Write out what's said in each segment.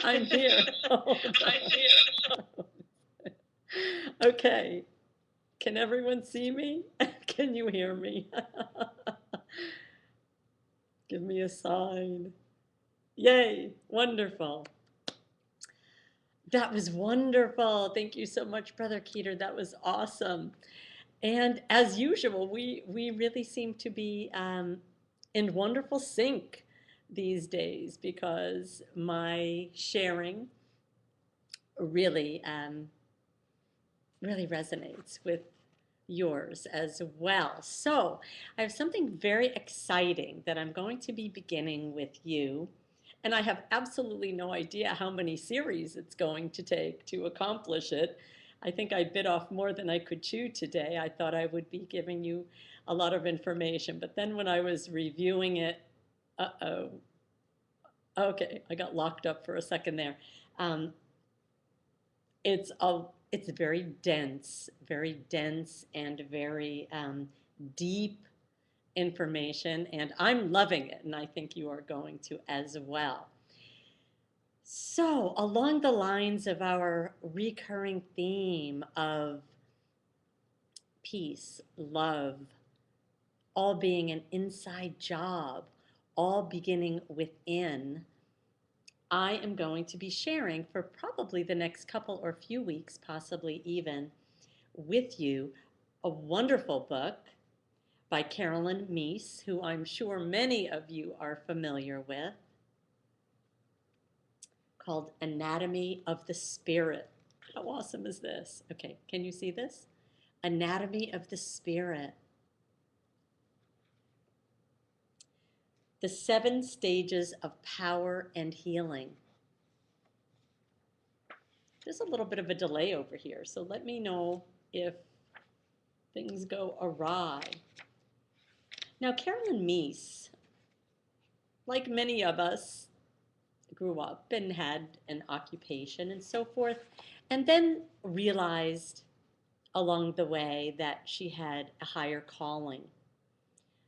I'm here. Hold on. Okay. Can everyone see me? Can you hear me? Give me a sign. Yay, wonderful. That was wonderful. Thank you so much, Brother Keeter. That was awesome. And as usual, we really seem to be in wonderful sync these days because my sharing really really resonates with yours as well. So I have something very exciting that I'm going to be beginning with you. And I have absolutely no idea how many series it's going to take to accomplish it. I think I bit off more than I could chew today. I thought I would be giving you a lot of information. But then when I was reviewing it, uh-oh, okay, I got locked up for a second there. Um, it's very dense and very deep information, and I'm loving it, and I think you are going to as well. So, along the lines of our recurring theme of peace, love, all being an inside job, all beginning within, I am going to be sharing for probably the next couple or few weeks, possibly even, with you a wonderful book by Carolyn Meese, who I'm sure many of you are familiar with, called Anatomy of the Spirit. How awesome is this? Okay, can you see this? Anatomy of the Spirit. The 7 stages of power and healing. There's a little bit of a delay over here, so let me know if things go awry. Now, Carolyn Meese, like many of us, grew up and had an occupation and so forth, and then realized along the way that she had a higher calling.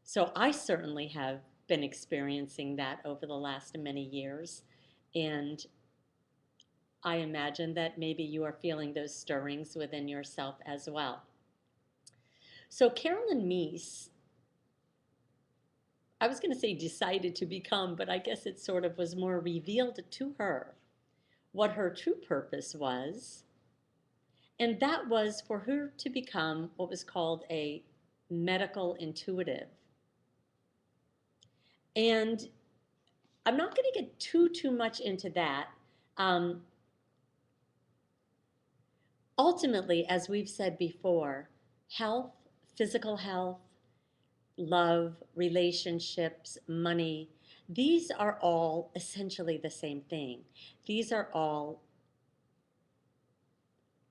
So I certainly have been experiencing that over the last many years, and I imagine that maybe you are feeling those stirrings within yourself as well. So Carolyn Meese, I was going to say decided to become, but I guess it sort of was more revealed to her what her true purpose was. And that was for her to become what was called a medical intuitive. And I'm not going to get too much into that. Um, Ultimately, as we've said before, health, physical health, love, relationships, money, these are all essentially the same thing. These are all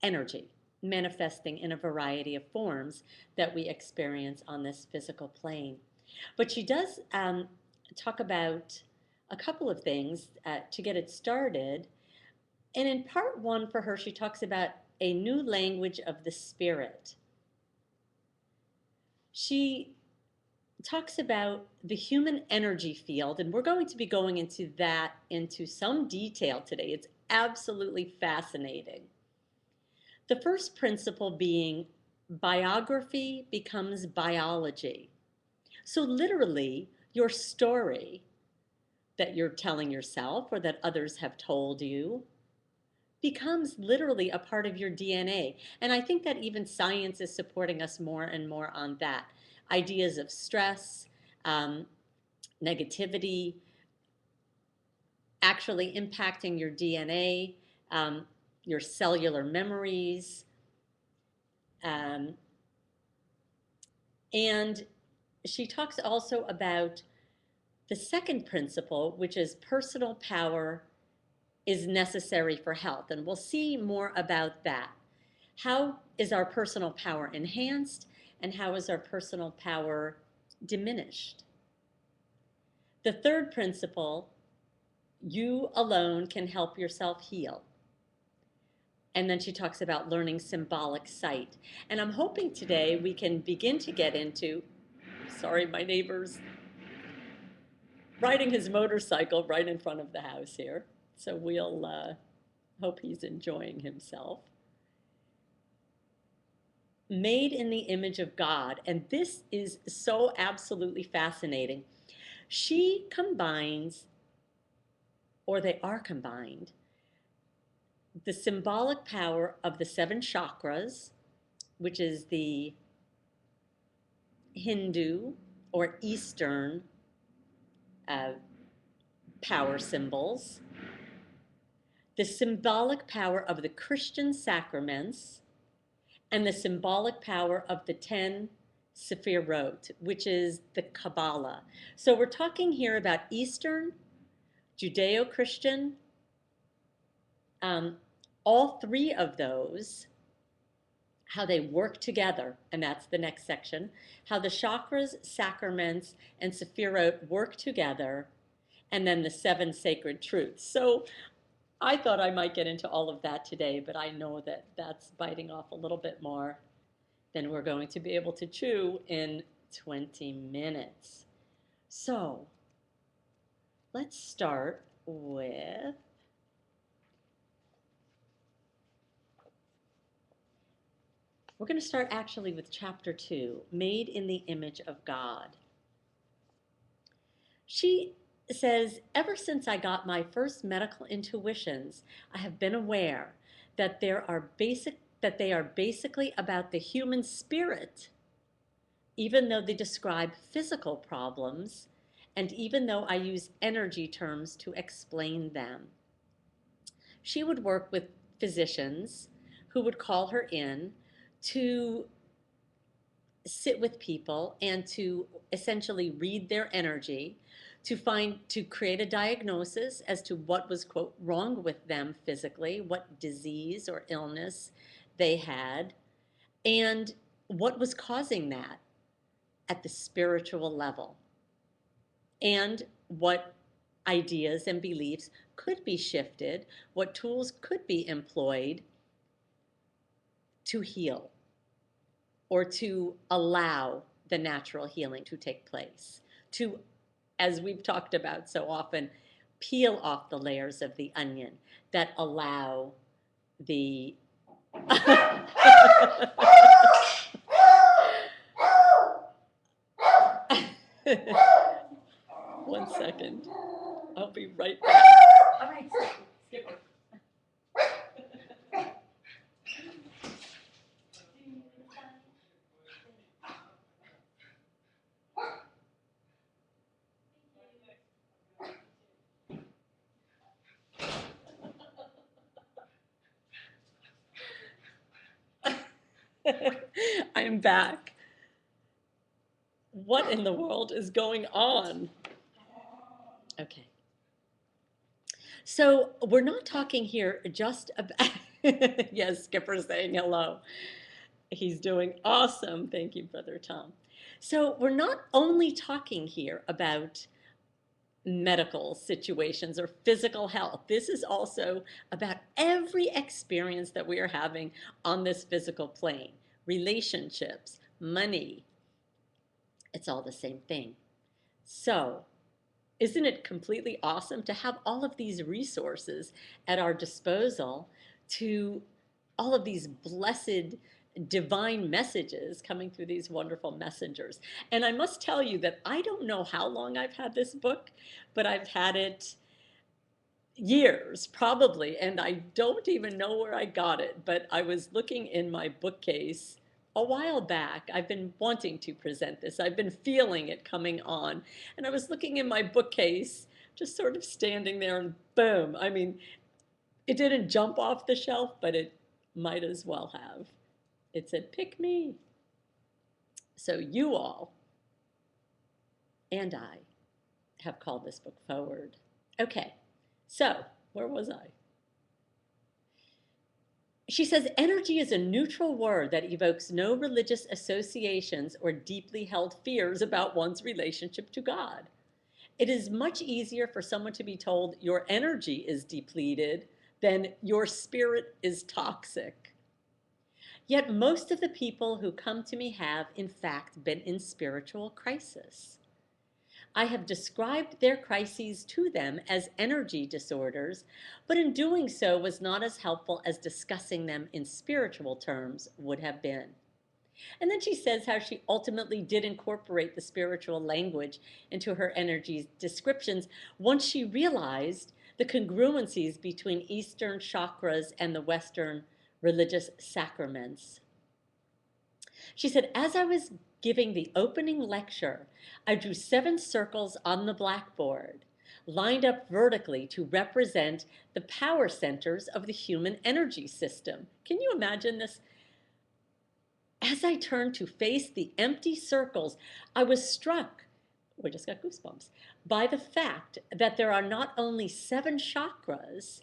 energy manifesting in a variety of forms that we experience on this physical plane. But she does talk about a couple of things to get it started. And in part one for her, she talks about a new language of the spirit. She talks about the human energy field, and we're going to be going into that into some detail today. It's absolutely fascinating. The first principle being biography becomes biology. So, literally, your story that you're telling yourself or that others have told you becomes literally a part of your DNA. And I think that even science is supporting us more and more on that. Ideas of stress, um, negativity, actually impacting your DNA, your cellular memories. Um, and she talks also about the second principle, which is personal power is necessary for health. And we'll see more about that. How is our personal power enhanced, and how is our personal power diminished? The third principle, you alone can help yourself heal. And then she talks about learning symbolic sight. And I'm hoping today we can begin to get into, sorry, my neighbors, riding his motorcycle right in front of the house here. So we'll hope he's enjoying himself. Made in the image of God. And this is so absolutely fascinating. She combines, or they are combined, the symbolic power of the seven chakras, which is the Hindu or Eastern uh, power symbols, the symbolic power of the Christian sacraments, and the symbolic power of the 10 Sephirot, which is the Kabbalah. So we're talking here about Eastern, Judeo-Christian, all three of those, how they work together, and that's the next section, how the chakras, sacraments, and Sephirot work together, and then the seven sacred truths. So I thought I might get into all of that today, but I know that that's biting off a little bit more than we're going to be able to chew in 20 minutes. So let's start with we're going to start actually with chapter 2, Made in the Image of God. She says, ever since I got my first medical intuitions, I have been aware that they are basically about the human spirit, even though they describe physical problems, and even though I use energy terms to explain them. She would work with physicians who would call her in to sit with people and to essentially read their energy to create a diagnosis as to what was, quote, wrong with them physically, what disease or illness they had, and what was causing that at the spiritual level, and what ideas and beliefs could be shifted, what tools could be employed to heal or to allow the natural healing to take place, to, as we've talked about so often, peel off the layers of the onion that allow the One second. I'll be right back. All right, Skipper. I am back. What in the world is going on? Okay. So we're not talking here just about, yes, Skipper's saying hello. He's doing awesome. Thank you, Brother Tom. So we're not only talking here about medical situations or physical health. This is also about every experience that we are having on this physical plane. Relationships, money, it's all the same thing. So, isn't it completely awesome to have all of these resources at our disposal, to all of these blessed divine messages coming through these wonderful messengers? And I must tell you that I don't know how long I've had this book, but I've had it years probably, and I don't even know where I got it, but I was looking in my bookcase a while back. I've been wanting to present this. I've been feeling it coming on, and I was looking in my bookcase, just sort of standing there, and boom. I mean, it didn't jump off the shelf, but it might as well have. It said, "Pick me." So you all and I have called this book forward. Okay, so where was I? She says, energy is a neutral word that evokes no religious associations or deeply held fears about one's relationship to God. It is much easier for someone to be told your energy is depleted than your spirit is toxic. Yet most of the people who come to me have, in fact, been in spiritual crisis. I have described their crises to them as energy disorders, but in doing so was not as helpful as discussing them in spiritual terms would have been. And then she says how she ultimately did incorporate the spiritual language into her energy descriptions once she realized the congruencies between Eastern chakras and the Western religious sacraments. She said, as I was giving the opening lecture, I drew 7 circles on the blackboard, lined up vertically to represent the power centers of the human energy system. Can you imagine this? As I turned to face the empty circles, I was struck, we just got goosebumps, by the fact that there are not only 7 chakras,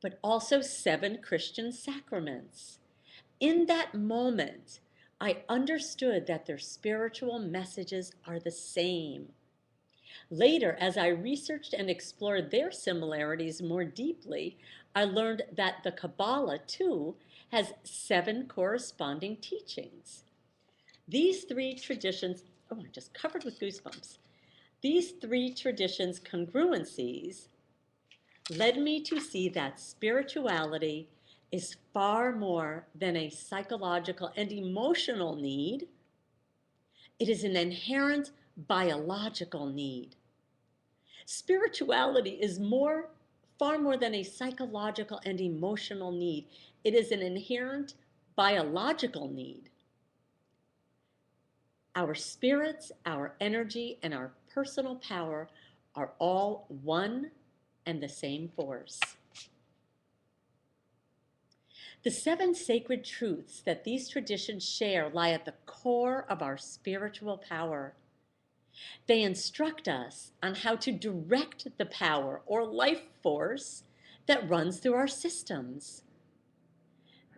but also 7 Christian sacraments. In that moment, I understood that their spiritual messages are the same. Later, as I researched and explored their similarities more deeply, I learned that the Kabbalah, too, has 7 corresponding teachings. These 3 traditions, oh, I'm just covered with goosebumps. These 3 traditions' congruencies led me to see that spirituality is far more than a psychological and emotional need. It is an inherent biological need. Spirituality is far more than a psychological and emotional need. It is an inherent biological need. Our spirits, our energy, and our personal power are all one and the same force. The 7 sacred truths that these traditions share lie at the core of our spiritual power. They instruct us on how to direct the power or life force that runs through our systems.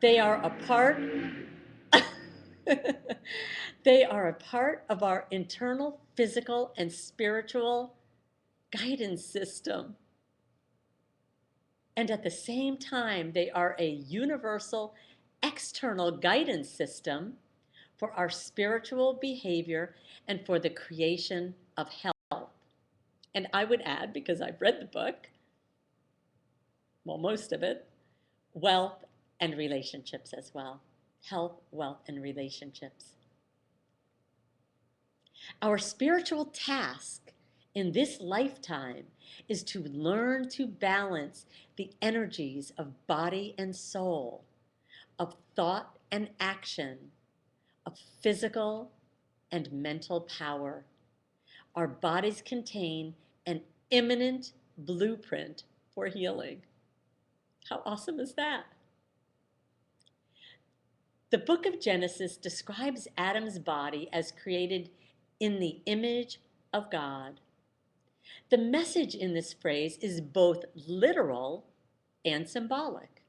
They are a part they are a part of our internal physical and spiritual guidance system. And at the same time, they are a universal external guidance system for our spiritual behavior and for the creation of health. And I would add, because I've read the book, well, most of it, wealth and relationships as well. Health, wealth, and relationships. Our spiritual task in this lifetime is to learn to balance the energies of body and soul, of thought and action, of physical and mental power. Our bodies contain an imminent blueprint for healing. How awesome is that? The book of Genesis describes Adam's body as created in the image of God. The message in this phrase is both literal and symbolic.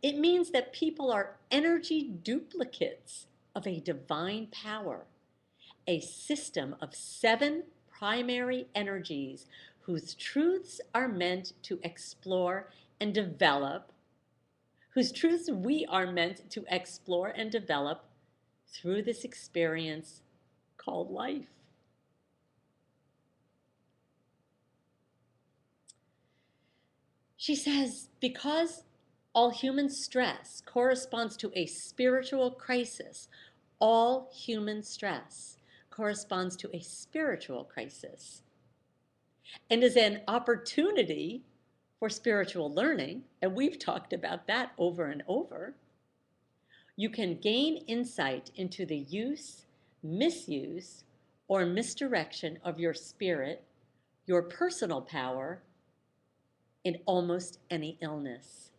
It means that people are energy duplicates of a divine power, a system of 7 primary energies whose truths are meant to explore and develop, whose truths we are meant to explore and develop through this experience called life. She says, because all human stress corresponds to a spiritual crisis, all human stress corresponds to a spiritual crisis and is an opportunity for spiritual learning, and we've talked about that over and over. You can gain insight into the use, misuse, or misdirection of your spirit, your personal power, in almost any illness.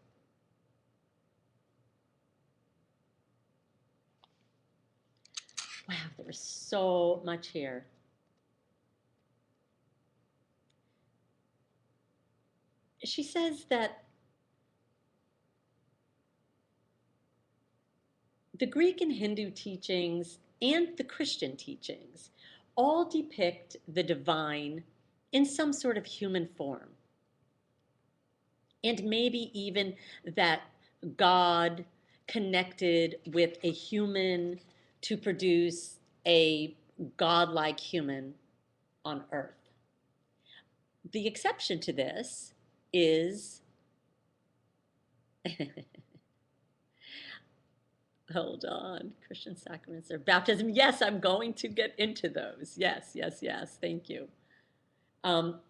Wow, there is so much here. She says that the Greek and Hindu teachings and the Christian teachings all depict the divine in some sort of human form. And maybe even that God connected with a human to produce a godlike human. on earth. The exception to this is, hold on, Christian sacraments or baptism. Yes, I'm going to get into those. Yes, yes, yes. Thank you. Um,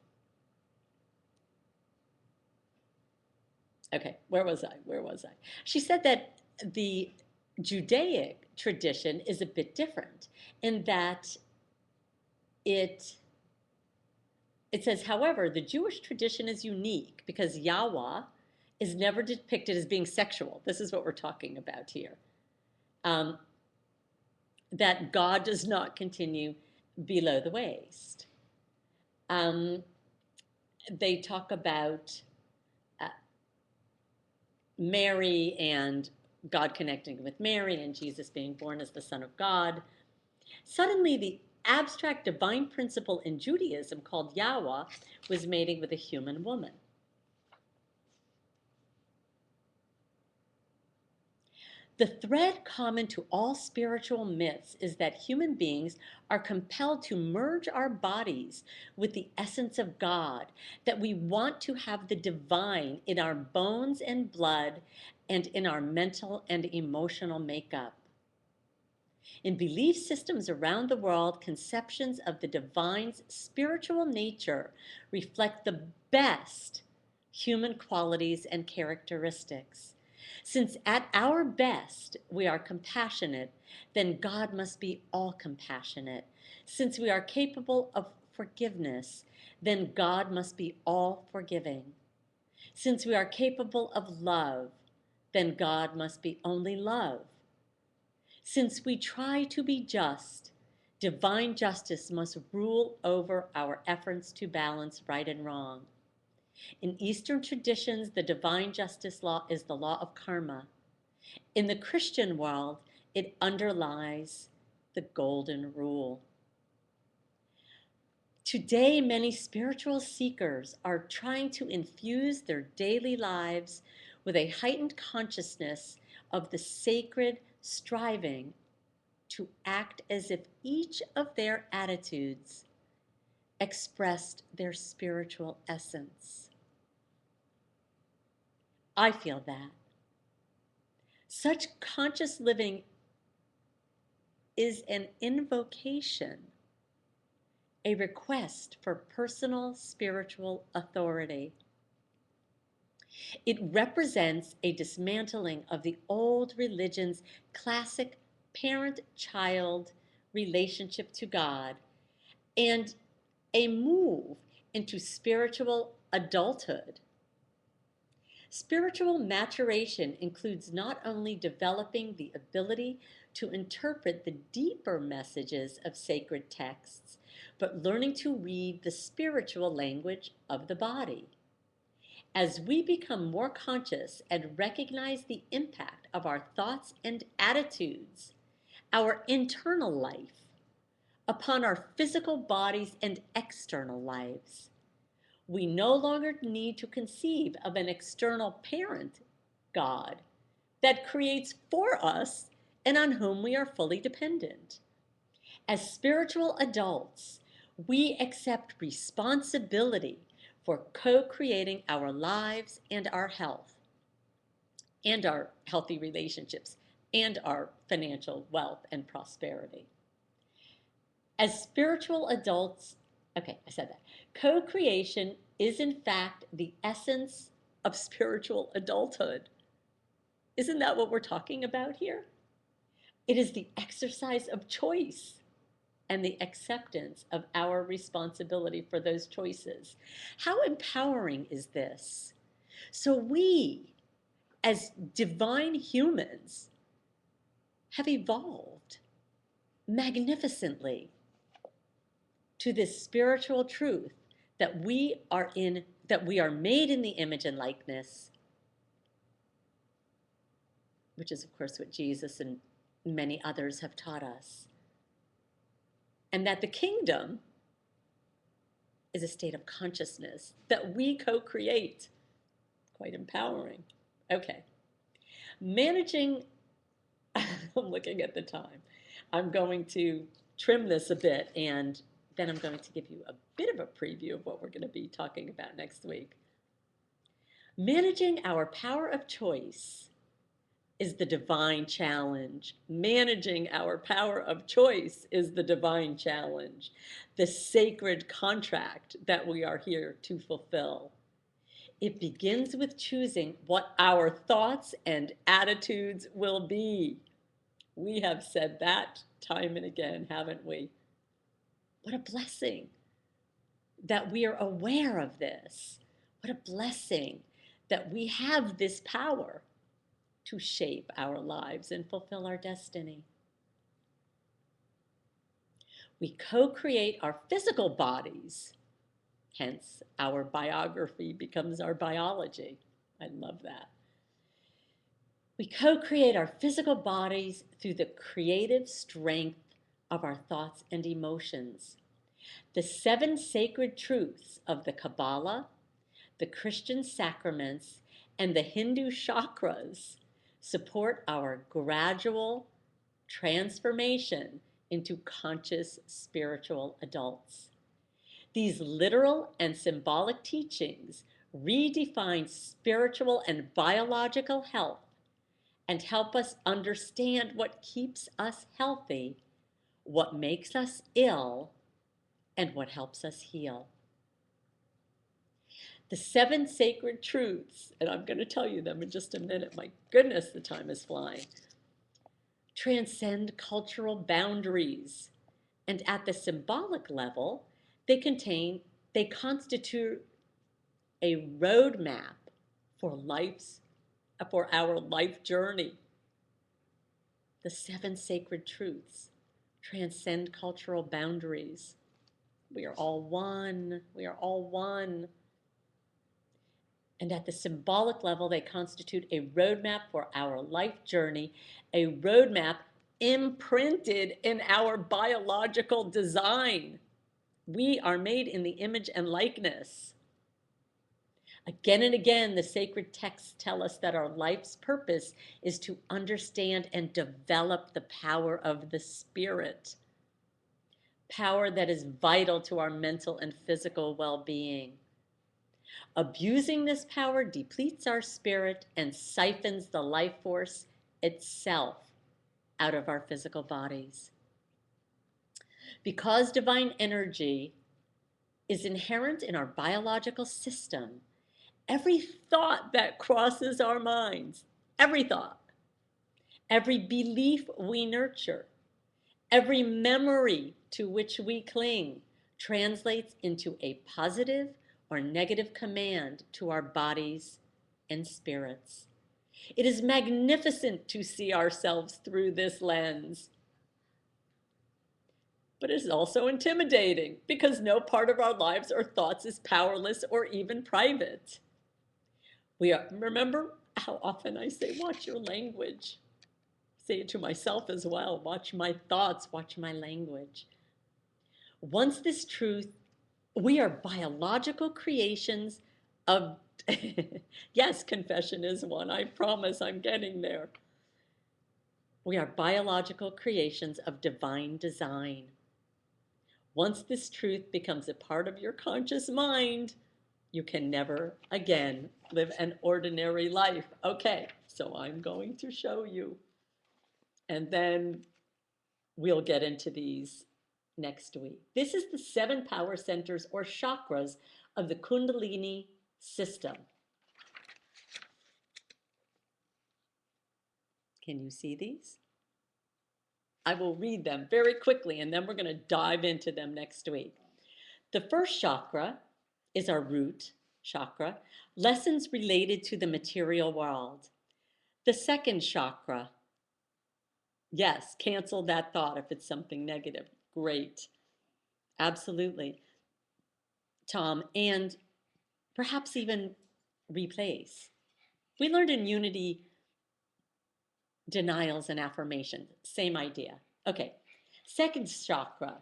okay, where was I? Where was I? She said that the Judaic tradition is a bit different in that it it says, however, the Jewish tradition is unique because Yahweh is never depicted as being sexual. This is what we're talking about here. Um, that God does not continue below the waist. Um, they talk about uh, Mary and God connecting with Mary and Jesus being born as the Son of God. Suddenly, the abstract divine principle in Judaism called Yahweh was mating with a human woman. The thread common to all spiritual myths is that human beings are compelled to merge our bodies with the essence of God, that we want to have the divine in our bones and blood and in our mental and emotional makeup. In belief systems around the world, conceptions of the divine's spiritual nature reflect the best human qualities and characteristics. Since at our best we are compassionate, then God must be all compassionate. Since we are capable of forgiveness, then God must be all forgiving. Since we are capable of love, then God must be only love. Since we try to be just, divine justice must rule over our efforts to balance right and wrong. In Eastern traditions, the divine justice law is the law of karma. In the Christian world, it underlies the golden rule. Today, many spiritual seekers are trying to infuse their daily lives with a heightened consciousness of the sacred, striving to act as if each of their attitudes expressed their spiritual essence. I feel that. Such conscious living is an invocation, a request for personal spiritual authority. It represents a dismantling of the old religion's classic parent-child relationship to God and a move into spiritual adulthood. Spiritual maturation includes not only developing the ability to interpret the deeper messages of sacred texts, but learning to read the spiritual language of the body. As we become more conscious and recognize the impact of our thoughts and attitudes, our internal life, upon our physical bodies and external lives, we no longer need to conceive of an external parent, God, that creates for us and on whom we are fully dependent. As spiritual adults, we accept responsibility for co-creating our lives and our health, and our healthy relationships, and our financial wealth and prosperity. As spiritual adults, okay, I said that. Co creation is, in fact, the essence of spiritual adulthood. Isn't that what we're talking about here? It is the exercise of choice and the acceptance of our responsibility for those choices. How empowering is this? So, we, as divine humans, have evolved magnificently to this spiritual truth that we are made in the image and likeness, which is of course what Jesus and many others have taught us, and that the kingdom is a state of consciousness that we co-create. Quite empowering. Okay, managing. I'm looking at the time. I'm going to trim this a bit and then I'm going to give you a bit of a preview of what we're going to be talking about next week. Managing our power of choice is the divine challenge. Managing our power of choice is the divine challenge, the sacred contract that we are here to fulfill. It begins with choosing what our thoughts and attitudes will be. We have said that time and again, haven't we? What a blessing that we are aware of this. What a blessing that we have this power to shape our lives and fulfill our destiny. We co-create our physical bodies, hence our biography becomes our biology. I love that. We co-create our physical bodies through the creative strength of our thoughts and emotions. The 7 sacred truths of the Kabbalah, the Christian sacraments, and the Hindu chakras support our gradual transformation into conscious spiritual adults. These literal and symbolic teachings redefine spiritual and biological health and help us understand what keeps us healthy, what makes us ill, and what helps us heal. The 7 sacred truths, and I'm going to tell you them in just a minute. My goodness, the time is flying. Transcend cultural boundaries, and at the symbolic level, they constitute a roadmap for our life journey. The 7 sacred truths transcend cultural boundaries. We are all one. We are all one. And at the symbolic level, they constitute a roadmap for our life journey, a roadmap imprinted in our biological design. We are made in the image and likeness. Again and again, the sacred texts tell us that our life's purpose is to understand and develop the power of the Spirit, power that is vital to our mental and physical well-being. Abusing this power depletes our spirit and siphons the life force itself out of our physical bodies. Because divine energy is inherent in our biological system, every thought that crosses our minds, every thought, every belief we nurture, every memory to which we cling translates into a positive or negative command to our bodies and spirits. It is magnificent to see ourselves through this lens. But it is also intimidating because no part of our lives or thoughts is powerless or even private. Remember how often I say, watch your language. I say it to myself as well. Watch my thoughts, watch my language. Once this truth, we are biological creations of, yes, confession is one. I promise I'm getting there. We are biological creations of divine design. Once this truth becomes a part of your conscious mind, you can never again live an ordinary life. Okay, so I'm going to show you. And then we'll get into these next week. This is the 7 power centers or chakras of the Kundalini system. Can you see these? I will read them very quickly and then we're going to dive into them next week. The first chakra is our root chakra, lessons related to the material world. The second chakra, yes, cancel that thought if it's something negative. Great. Absolutely, Tom, and perhaps even replace. We learned in Unity denials and affirmation, same idea. Okay, second chakra,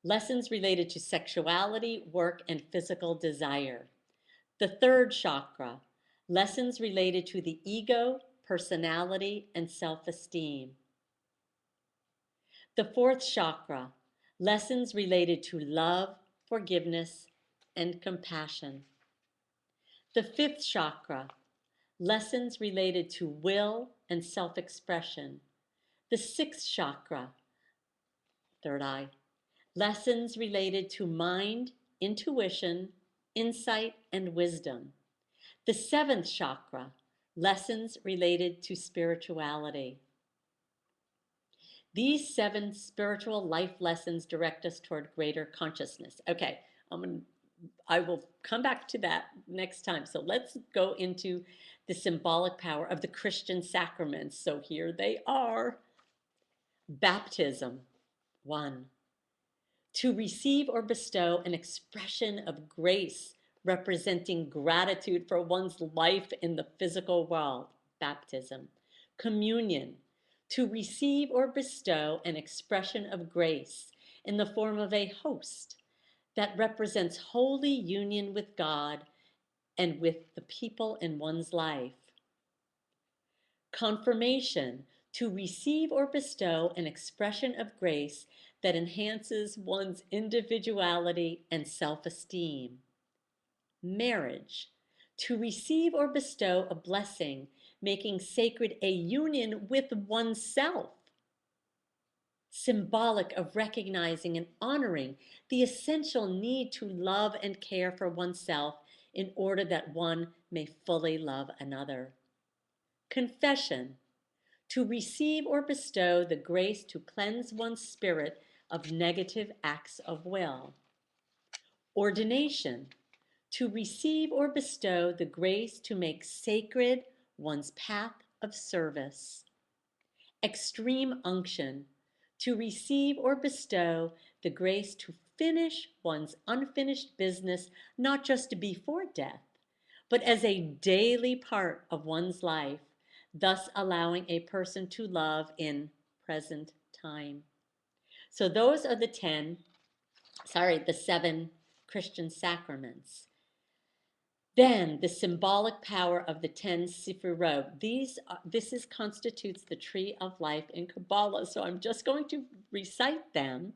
lessons related to sexuality, work, and physical desire. The third chakra, lessons related to the ego, personality, and self-esteem. The fourth chakra, lessons related to love, forgiveness, and compassion. The fifth chakra, lessons related to will and self expression. The sixth chakra, third eye, lessons related to mind, intuition, insight, and wisdom. The seventh chakra, lessons related to spirituality. These seven spiritual life lessons direct us toward greater consciousness. Okay, I will come back to that next time. So let's go into the symbolic power of the Christian sacraments. So here they are. Baptism, one, to receive or bestow an expression of grace representing gratitude for one's life in the physical world. Baptism. Communion, to receive or bestow an expression of grace in the form of a host that represents holy union with God and with the people in one's life. Confirmation, to receive or bestow an expression of grace that enhances one's individuality and self-esteem. Marriage, to receive or bestow a blessing, making sacred a union with oneself. Symbolic of recognizing and honoring the essential need to love and care for oneself in order that one may fully love another. Confession, to receive or bestow the grace to cleanse one's spirit of negative acts of will. Ordination, to receive or bestow the grace to make sacred one's path of service. Extreme unction, to receive or bestow the grace to finish one's unfinished business, not just before death, but as a daily part of one's life, thus allowing a person to love in present time. So those are the seven Christian sacraments. Then the symbolic power of the 10 Sefirot. This constitutes the tree of life in Kabbalah. So I'm just going to recite them.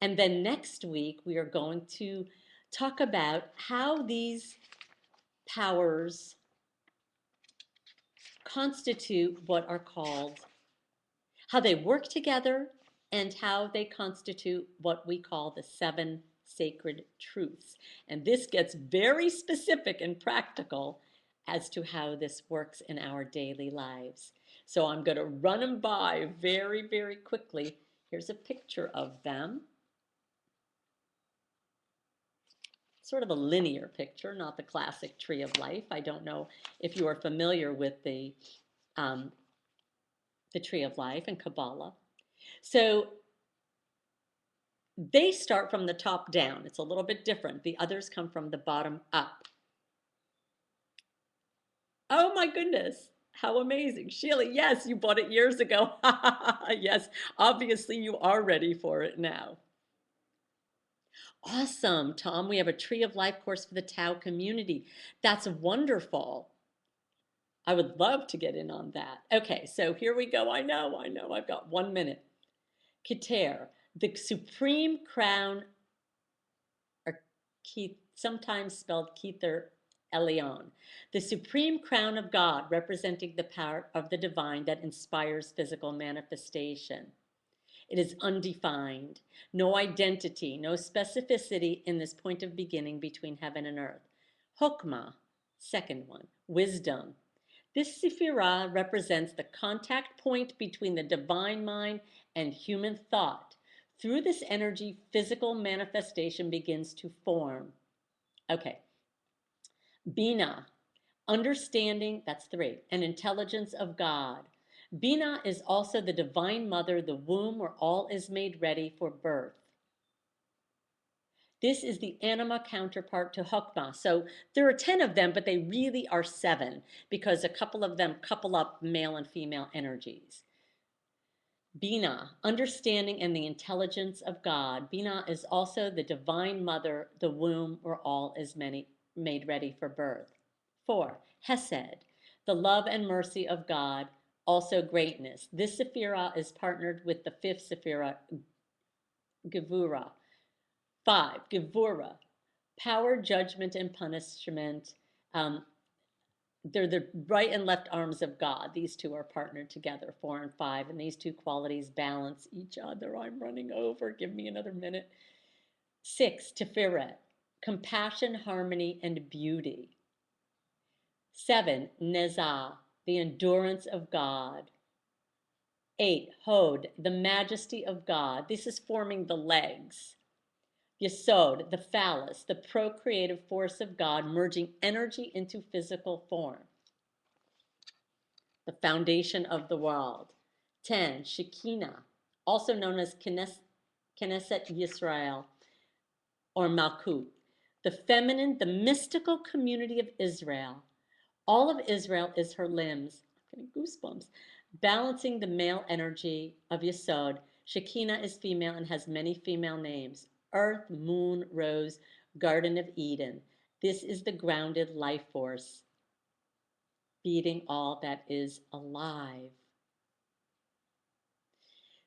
And then next week, we are going to talk about how these powers constitute what are called, how they work together, and how they constitute what we call the seven sacred truths. And this gets very specific and practical as to how this works in our daily lives. So I'm going to run them by very, very quickly. Here's a picture of them. Sort of a linear picture, not the classic tree of life. I don't know if you are familiar with the tree of life in Kabbalah. So they start from the top down. It's a little bit different. The others come from the bottom up. Oh my goodness. How amazing. Sheila, yes, you bought it years ago. Yes, obviously you are ready for it now. Awesome, Tom. We have a Tree of Life course for the Tao community. That's wonderful. I would love to get in on that. Okay, so here we go. I know. I've got 1 minute. Keter, the supreme crown, or Keith, sometimes spelled Kether Elyon, the supreme crown of God, representing the power of the divine that inspires physical manifestation. It is undefined, no identity, no specificity in this point of beginning between heaven and earth. Hokmah, second one, wisdom. This sephirah represents the contact point between the divine mind and human thought. Through this energy, physical manifestation begins to form. Okay. Bina, understanding, that's three, and intelligence of God. Bina is also the divine mother, the womb where all is made ready for birth. This is the anima counterpart to Hokmah. So there are 10 of them, but they really are 7 because a couple of them couple up male and female energies. Bina, understanding and the intelligence of God. Bina is also the divine mother, the womb where all is made ready for birth. 4, Hesed, the love and mercy of God, also greatness. This sephirah is partnered with the 5th sephirah, Gevura. 5, Gevura, power, judgment, and punishment. Um, they're the right and left arms of God. These two are partnered together, 4 and 5, and these two qualities balance each other. I'm running over. Give me another minute. 6, Tiferet, compassion, harmony, and beauty. 7, Nezah, the endurance of God. 8, Hod, the majesty of God. This is forming the legs. Yesod, the phallus, the procreative force of God, merging energy into physical form. The foundation of the world. 10, Shekinah, also known as Knesset Yisrael or Malkut, the feminine, the mystical community of Israel. All of Israel is her limbs. I'm getting goosebumps. Balancing the male energy of Yesod. Shekinah is female and has many female names: Earth, Moon, Rose, Garden of Eden. This is the grounded life force feeding all that is alive.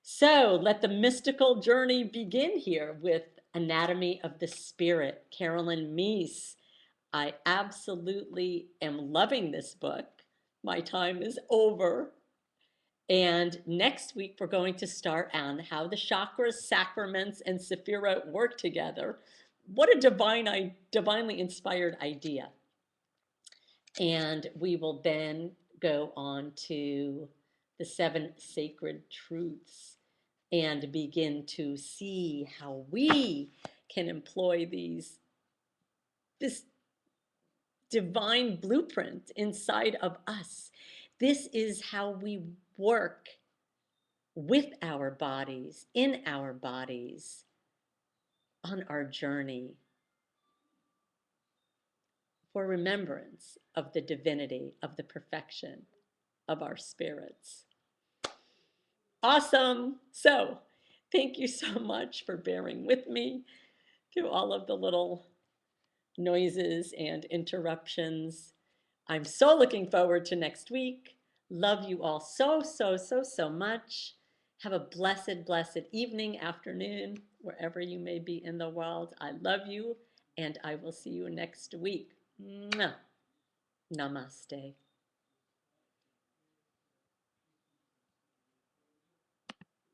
So let the mystical journey begin here with Anatomy of the Spirit, Carolyn Meese. I absolutely am loving this book. My time is over. And next week, we're going to start on how the chakras, sacraments, and Sephirot work together. What a divinely inspired idea. And we will then go on to the 7 sacred truths and begin to see how we can employ this divine blueprint inside of us. This is how we work with our bodies, in our bodies, on our journey for remembrance of the divinity, of the perfection of our spirits. Awesome. So, thank you so much for bearing with me through all of the little noises and interruptions. I'm so looking forward to next week. Love you all so much. Have a blessed evening, afternoon, wherever you may be in the world. I love you, and I will see you next week. Mwah. Namaste.